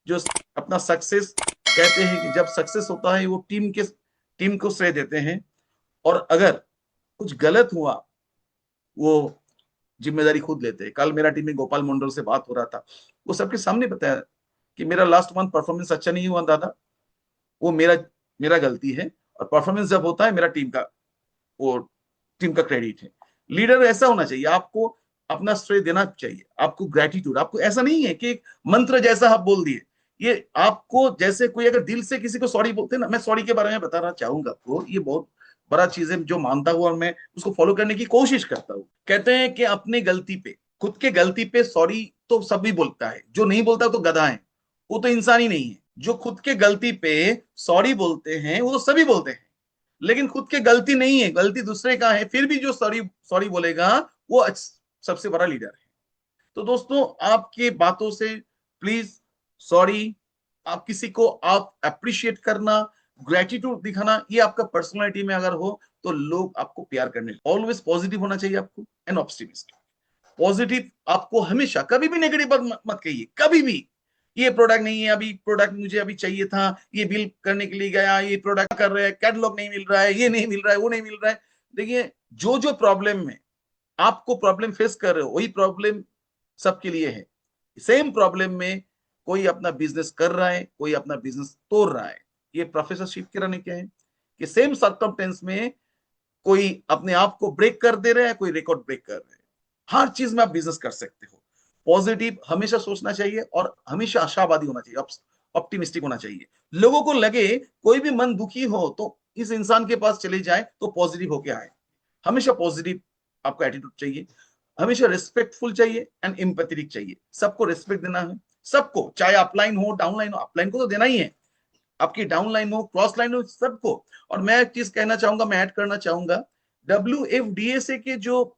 जो अपना सक्सेस, कहते हैं कि जब सक्सेस होता है वो टीम को श्रेय देते हैं, और अगर कुछ गलत हुआ वो जिम्मेदारी खुद लेते हैं। कल मेरा टीम में गोपाल मंडल से बात हो रहा था, वो सबके सामने बताया कि मेरा लास्ट मंथ परफॉर्मेंस अच्छा नहीं हुआ दादा, वो मेरा मेरा गलती है, और परफॉर्मेंस जब होता है मेरा वो टीम का क्रेडिट है। लीडर ऐसा होना चाहिए, आपको अपना श्रेय देना चाहिए, आपको ग्रेटिट्यूड, आपको ऐसा नहीं है कि एक मंत्र जैसा आप बोल दिए। ये आपको, जैसे कोई अगर दिल से किसी को सॉरी बोलते हैं ना, मैं सॉरी के बारे में बताना चाहूंगा आपको, ये बहुत बड़ा चीज है जो मानता हूं, और मैं उसको फॉलो करने की कोशिश करता हूं। कहते हैं कि अपनी गलती पे, खुद के गलती पे सॉरी तो सभी बोलता है, जो नहीं बोलता तो गधा है, वो तो इंसान ही नहीं है। जो खुद के गलती पे सॉरी बोलते हैं वो तो सभी बोलते हैं, लेकिन खुद की गलती नहीं है, गलती दूसरे का है, फिर भी जो सॉरी सॉरी बोलेगा वो सबसे बड़ा लीडर है। तो दोस्तों आपके बातों से प्लीज सॉरी, आप किसी को आप अप्रिशिएट करना, ग्रेटिट्यूड दिखाना, ये आपका पर्सनालिटी में अगर हो तो लोग आपको प्यार करने। ऑलवेज पॉजिटिव होना चाहिए आपको एंड ऑप्टिमिस्ट। पॉजिटिव, आपको हमेशा कभी भी नेगेटिव बात मत कहिए कभी भी। ये प्रोडक्ट नहीं है, अभी प्रोडक्ट मुझे अभी चाहिए था, ये बिल करने के लिए गया, ये प्रोडक्ट कर रहे हैं, कैटलॉग नहीं मिल रहा है, ये नहीं मिल रहा है, वो नहीं मिल रहा है। देखिए जो जो प्रॉब्लम में आपको प्रॉब्लम फेस कर रहे हो वही प्रॉब्लम सबके लिए है। सेम प्रॉब्लम में कोई अपना बिजनेस कर रहा है, कोई अपना बिजनेस तोड़ रहा है। ये प्रोफेसर शिव किरण ने क्या है कि सेम सर्कमटेंस में कोई अपने आप को ब्रेक कर दे रहा है, कोई रिकॉर्ड ब्रेक कर रहा है। हर चीज में आप बिजनेस कर सकते हो। पॉजिटिव हमेशा सोचना चाहिए और हमेशा आशावादी होना चाहिए, ऑप्टिमिस्टिक होना चाहिए। लोगों को लगे कोई भी मन दुखी हो तो इस इंसान के पास चले जाए तो पॉजिटिव होके आए। हमेशा पॉजिटिव आपको एटीट्यूड चाहिए, हमेशा रिस्पेक्टफुल चाहिए एंड एम्पैथेटिक चाहिए। सबको रिस्पेक्ट देना है, सबको, चाहे अपलाइन हो डाउनलाइन हो, अपलाइन को तो देना ही है, आपकी डाउनलाइन हो क्रॉस लाइन हो, सबको। और मैं एक चीज कहना चाहूंगा, मैं ऐड करना चाहूंगा, WFDSA के जो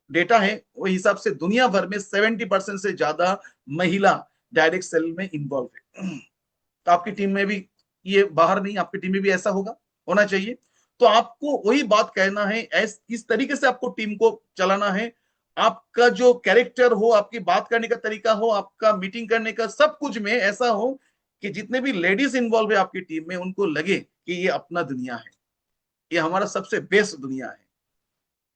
डेटा है वो हिसाब से दुनिया भर में 70% से ज्यादा महिला डायरेक्ट सेल में इन्वॉल्व है। तो आपकी टीम में भी, ये बाहर नहीं, आपकी टीम में भी ऐसा होगा, होना चाहिए। तो आपको वही बात कहना है, इस तरीके से आपको टीम को चलाना है। आपका जो कैरेक्टर हो, आपकी बात करने का तरीका हो, आपका मीटिंग करने का सब कुछ में ऐसा हो कि जितने भी लेडीज इन्वॉल्व है आपकी टीम में उनको लगे कि ये अपना दुनिया है, ये हमारा सबसे बेस्ट दुनिया है।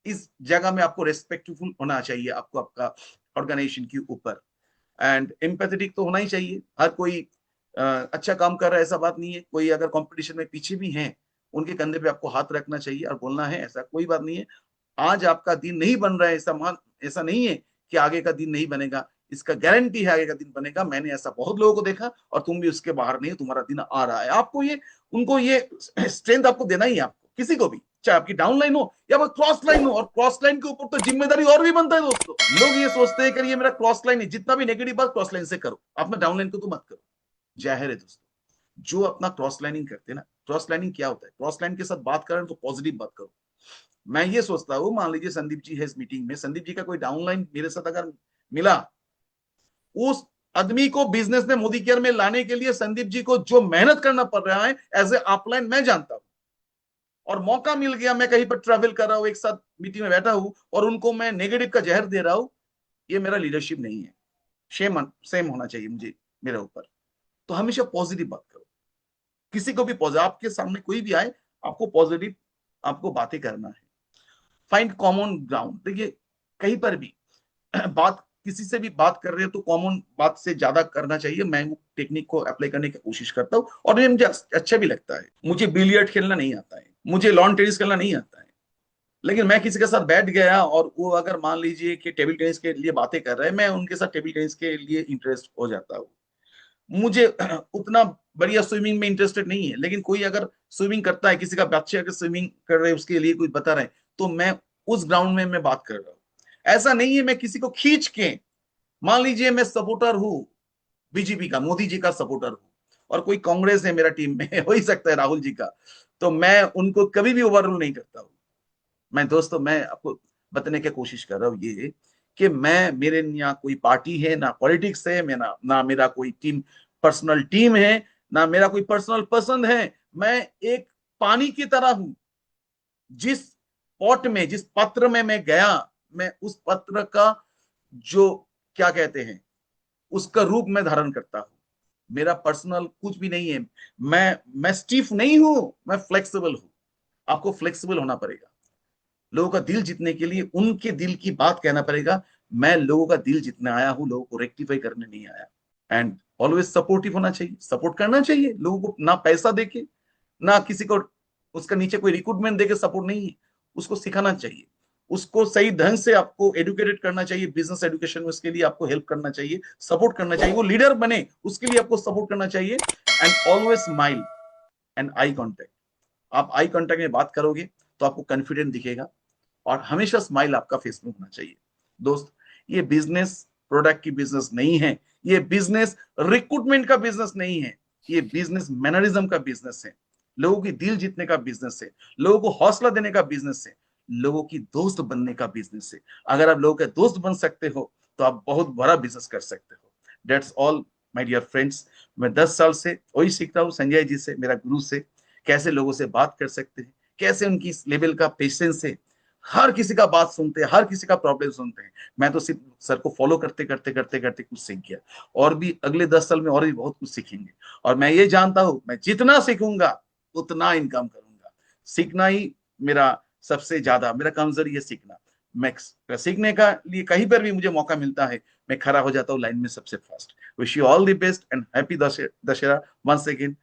इस जगह में आपको रेस्पेक्टफुल होना चाहिए, आपको आपका ऑर्गेनाइजेशन के ऊपर। एंड एम्पैथेटिक तो होना ही चाहिए। हर कोई अच्छा काम कर रहा है ऐसा बात नहीं है, कोई अगर कंपटीशन में पीछे भी है उनके कंधे पे आपको हाथ रखना चाहिए और बोलना है ऐसा कोई बात नहीं है, आज आपका दिन नहीं बन रहा है, ऐसा नहीं है कि आगे का दिन नहीं बनेगा, इसका गारंटी है आगे का दिन बनेगा। मैंने ऐसा बहुत लोगों को देखा और तुम भी उसके बाहर नहीं हो, तुम्हारा दिन आ रहा है। आपको ये, उनको ये स्ट्रेंथ आपको देना ही है, आपको किसी को भी, चाहे आपकी डाउन लाइन हो या क्रॉस लाइन हो। और क्रॉस लाइन के ऊपर तो जिम्मेदारी और भी बनता है दोस्तों। लोग ये सोचते हैं कि ये मेरा क्रॉस लाइन है, जितना भी नेगेटिव बात क्रॉस लाइन से करो, अपना डाउन लाइन को तो मत करो। जाहिर है दोस्तों, जो अपना क्रॉस लाइनिंग करते हैं ना, क्रॉस लाइनिंग क्या होता है, क्रॉस लाइन के साथ बात करें तो पॉजिटिव बात करो। मैं ये सोचता हूँ, मान लीजिए संदीप जी है इस मीटिंग में, संदीप जी का कोई डाउनलाइन मेरे साथ अगर मिला, उस आदमी को बिजनेस में मोदी केयर में लाने के लिए संदीप जी को जो मेहनत करना पड़ रहा है एज ए अपलाइन मैं जानता हूं। और मौका मिल गया, मैं कहीं पर ट्रैवल कर रहा हूं, एक साथ मीटिंग में बैठा हूं और उनको मैं नेगेटिव का जहर दे रहा हूं, ये मेरा लीडरशिप नहीं है। सेम होना चाहिए मुझे मेरे ऊपर। तो हमेशा पॉजिटिव बात करो, किसी को भी पॉजिटिव, आपके सामने कोई भी आए आपको पॉजिटिव, आपको बातें करना है। Find common ground. देखिए कहीं पर भी बात, किसी से भी बात कर रहे हो तो कॉमन बात से ज्यादा करना चाहिए। मैं वो टेक्निक को अप्लाई करने की कोशिश करता हूँ और ये मुझे अच्छा भी लगता है। मुझे बिलियर्ड खेलना नहीं आता है, मुझे लॉन टेनिस खेलना नहीं आता है, लेकिन मैं किसी के साथ बैठ गया और वो अगर मान लीजिए कि टेबल टेनिस के लिए बातें कर रहे हैं, मैं उनके साथ टेबल टेनिस के लिए इंटरेस्ट हो जाता हूँ। मुझे उतना बढ़िया स्विमिंग में इंटरेस्टेड नहीं है, लेकिन कोई अगर स्विमिंग करता है, किसी का बच्चे अगर स्विमिंग कर रहे हैं उसके लिए कोई बता रहे हैं, तो मैं उस ग्राउंड में मैं बात कर रहा हूँ। ऐसा नहीं है मैं किसी को खींच के, मान लीजिए मैं सपोर्टर हूँ बीजेपी का, मोदी जी का सपोर्टर हूँ, और कोई कांग्रेस है मेरा टीम में हो ही सकता है राहुल जी का, तो मैं उनको कभी भी ओवररूल नहीं करता हूँ। मैं दोस्तों, मैं आपको बताने की कोशिश कर रहा हूँ ये कि मैं, मेरे यहाँ कोई पार्टी है ना, पॉलिटिक्स है, मैं ना मेरा कोई टीम, पर्सनल टीम है, ना मेरा कोई पर्सनल पसंद है। मैं एक पानी की तरह हूं, जिस पॉट में, जिस पत्र में मैं गया, मैं उस पत्र का जो, क्या कहते हैं, उसका रूप मैं धारण करता हूं। मेरा पर्सनल कुछ भी नहीं है। मैं स्टीफ नहीं हूं, मैं फ्लेक्सिबल हूं। आपको फ्लेक्सिबल होना पड़ेगा, लोगों का दिल जीतने के लिए उनके दिल की बात कहना पड़ेगा। मैं लोगों का दिल जीतने आया हूं, लोगों को रेक्टिफाई करने नहीं आया। एंड ऑलवेज सपोर्टिव होना चाहिए, सपोर्ट करना चाहिए लोगों को, ना पैसा देके, ना किसी को उसका नीचे कोई रिक्रूटमेंट देके सपोर्ट नहीं है। उसको सिखाना चाहिए, उसको सही ढंग से आपको एडुकेटेड करना चाहिए, बिजनेस एजुकेशन में उसके लिए आपको हेल्प करना चाहिए, सपोर्ट करना चाहिए, वो लीडर बने उसके लिए आपको सपोर्ट करना चाहिए। And always smile and eye contact. आप आई कॉन्टेक्ट में बात करोगे तो आपको कॉन्फिडेंट दिखेगा और हमेशा स्माइल आपका फेस में होना चाहिए। दोस्त, ये बिजनेस प्रोडक्ट की बिजनेस नहीं है, ये बिजनेस रिक्रूटमेंट का बिजनेस नहीं है, ये बिजनेस मैनरिज्म का बिजनेस है, लोगों की दिल जीतने का बिजनेस है, लोगों को हौसला देने का बिजनेस है, लोगों की दोस्त बनने का बिजनेस है। अगर आप लोगों के दोस्त बन सकते हो तो आप बहुत बड़ा बिजनेस कर सकते हो। That's all my dear friends. मैं 10 साल से वही सीखता हूँ संजय जी से, मेरा गुरु से, कैसे लोगों से बात कर सकते हैं, कैसे उनकी इस लेवल का पेशेंस है, हर किसी का बात सुनते हैं, हर किसी का प्रॉब्लम सुनते हैं। मैं तो सिर्फ सर को फॉलो करते करते करते करते कुछ सीख गया, और भी अगले 10 साल में और भी बहुत कुछ सीखेंगे। और मैं ये जानता हूँ मैं जितना सीखूंगा उतना इनकम करूंगा। सीखना ही मेरा सबसे ज्यादा, मेरा कमजोरी है सीखना। मैं सीखने का लिए कहीं पर भी मुझे मौका मिलता है, मैं खड़ा हो जाता हूँ लाइन में सबसे first. Wish you all the best and happy Dussehra once again.